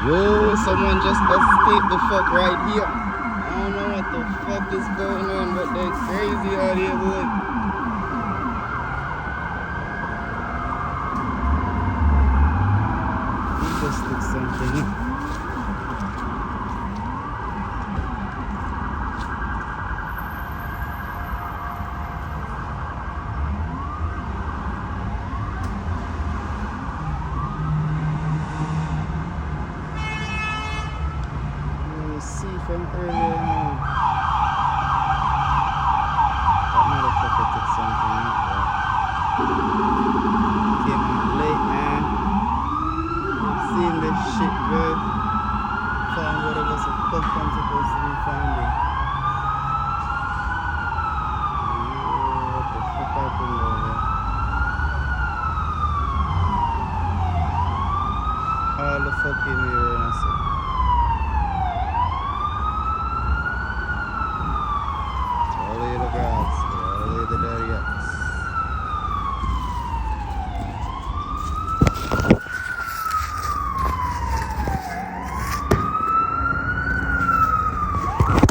Yo, someone just escaped the fuck right here. I don't know what the fuck is going on, but they're crazy out here, boy. He just took something. See from earlier on. That motherfucker took something out there. Came out late, man. Seen this shit, bro. Found whatever the fuck I'm supposed to be finding. What the fuck happened over there? All the fucking